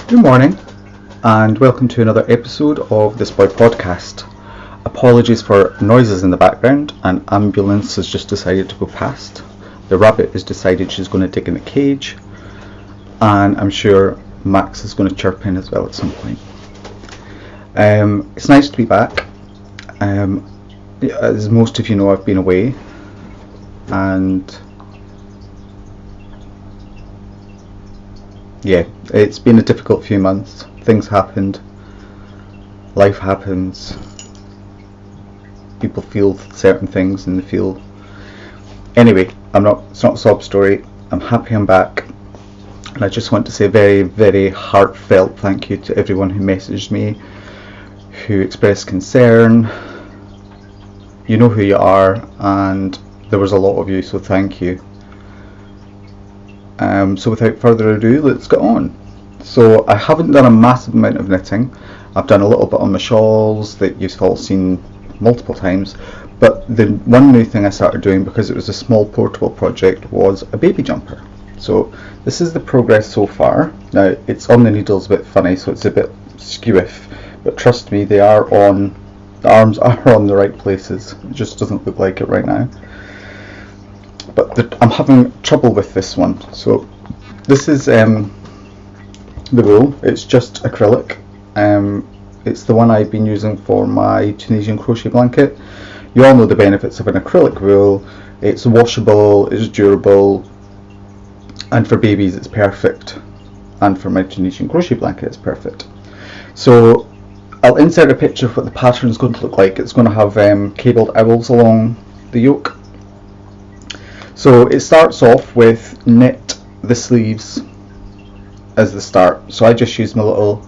Good morning, and welcome to another episode of ThisBoy Podcast. Apologies for noises in the background. An ambulance has just decided to go past. The rabbit has decided she's going to dig in the cage, and I'm sure Max is going to chirp in as well at some point. It's nice to be back. As most of you know, I've been away, and yeah, it's been a difficult few months. Things happened, life happens, people feel certain things and they feel. Anyway, it's not a sob story. I'm happy I'm back, and I just want to say a very, very heartfelt thank you to everyone who messaged me, who expressed concern. You know who you are, and there was a lot of you, so thank you. So without further ado, let's get on. So I haven't done a massive amount of knitting. I've done a little bit on my shawls that you've all seen multiple times, but the one new thing I started doing, because it was a small portable project, was a baby jumper. So this is the progress so far. Now it's on the needles a bit funny, so it's a bit skewiff, but trust me, the arms are on the right places. It just doesn't look like it right now. But I'm having trouble with this one. So this is the wool. It's just acrylic. It's the one I've been using for my Tunisian crochet blanket. You all know the benefits of an acrylic wool. It's washable, it's durable, and for babies it's perfect. And for my Tunisian crochet blanket it's perfect. So I'll insert a picture of what the pattern is going to look like. It's going to have cabled owls along the yoke. So it starts off with knit the sleeves as the start. So I just use my little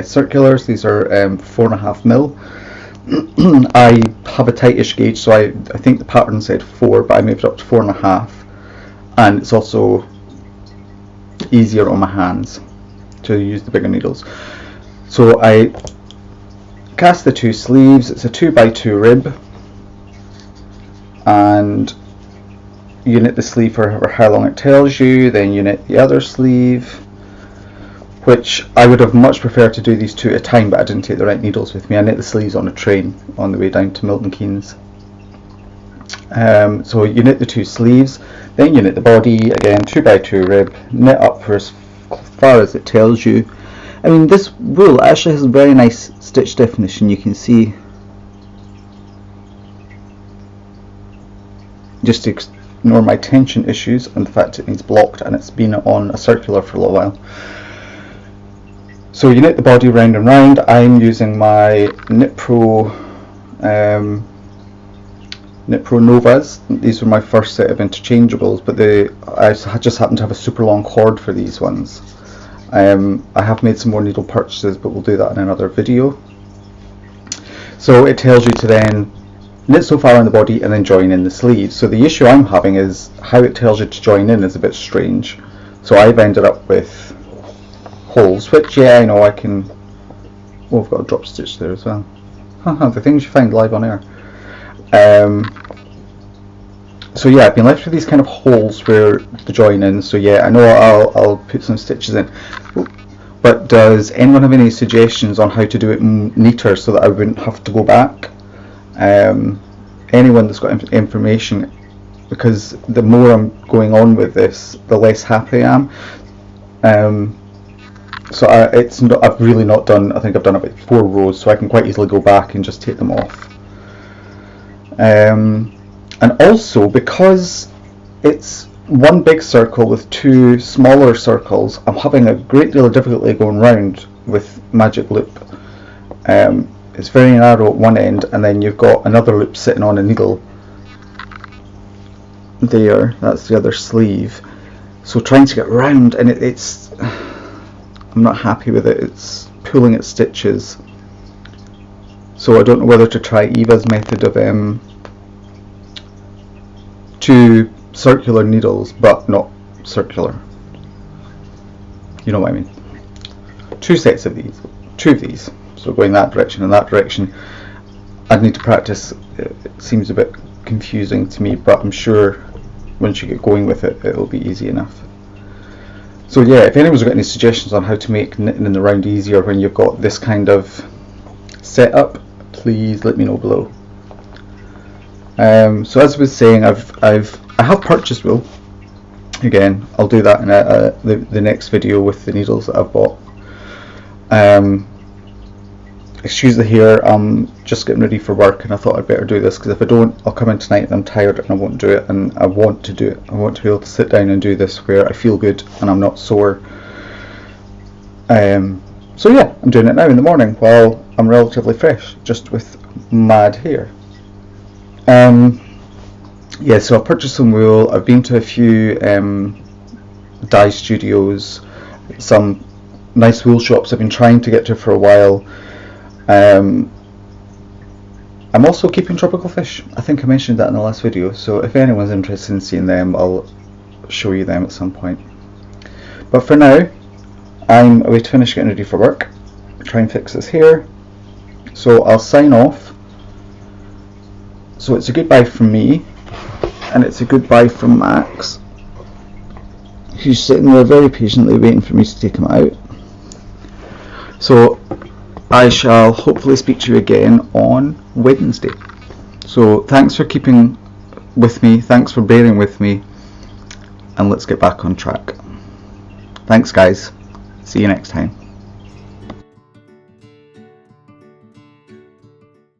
circulars. These are 4.5mm. I have a tightish gauge, so I think the pattern said 4, but I moved up to 4.5, and it's also easier on my hands to use the bigger needles. So I cast the two sleeves. It's a 2x2 rib, and you knit the sleeve for how long it tells you, then you knit the other sleeve, which I would have much preferred to do these two at a time, but I didn't take the right needles with me. I knit the sleeves on a train on the way down to Milton Keynes. So you knit the two sleeves, then you knit the body, again 2x2 rib, knit up for as far as it tells you. I mean, this wool actually has a very nice stitch definition. You can see, just to ignore my tension issues and the fact it needs blocked, and it's been on a circular for a little while. So you knit the body round and round. I'm using my Knit Pro Novas. These were my first set of interchangeables, but I just happen to have a super long cord for these ones. I have made some more needle purchases, but we'll do that in another video. So it tells you to then knit so far on the body and then join in the sleeves. So the issue I'm having is how it tells you to join in is a bit strange. So I've ended up with holes, which, yeah, I know I can. Oh, I've got a drop stitch there as well. The things you find live on air. So yeah, I've been left with these kind of holes where to join in. So yeah, I know I'll put some stitches in. But does anyone have any suggestions on how to do it neater so that I wouldn't have to go back? Anyone that's got information, because the more I'm going on with this, the less happy I am. So I've really not done. I think I've done about 4 rows, so I can quite easily go back and just take them off. And also, because it's one big circle with 2 smaller circles, I'm having a great deal of difficulty going round with Magic Loop. It's very narrow at one end, and then you've got another loop sitting on a needle there. That's the other sleeve. So trying to get round, and I'm not happy with it. It's pulling at stitches. So I don't know whether to try Eva's method of 2 circular needles, but not circular. You know what I mean. 2 sets of these, 2 of these. So going that direction and that direction. I'd need to practice. It seems a bit confusing to me, but I'm sure once you get going with it, it'll be easy enough. So yeah, if anyone's got any suggestions on how to make knitting in the round easier when you've got this kind of setup, please let me know below. So as I was saying, I have purchased wool. Again, I'll do that in the next video with the needles that I've bought. Excuse the hair, I'm just getting ready for work and I thought I'd better do this, because if I don't, I'll come in tonight and I'm tired and I won't do it, and I want to do it. I want to be able to sit down and do this where I feel good and I'm not sore. So yeah, I'm doing it now in the morning while I'm relatively fresh, just with mad hair. Yeah, so I purchased some wool. I've been to a few dye studios, some nice wool shops I've been trying to get to for a while. I'm also keeping tropical fish. I think I mentioned that in the last video, so if anyone's interested in seeing them, I'll show you them at some point. But for now, I'm away to finish getting ready for work, try and fix this hair, so I'll sign off. So it's a goodbye from me, and it's a goodbye from Max, who's sitting there very patiently waiting for me to take him out. So I shall hopefully speak to you again on Wednesday. So thanks for keeping with me, thanks for bearing with me, and let's get back on track. Thanks guys, see you next time.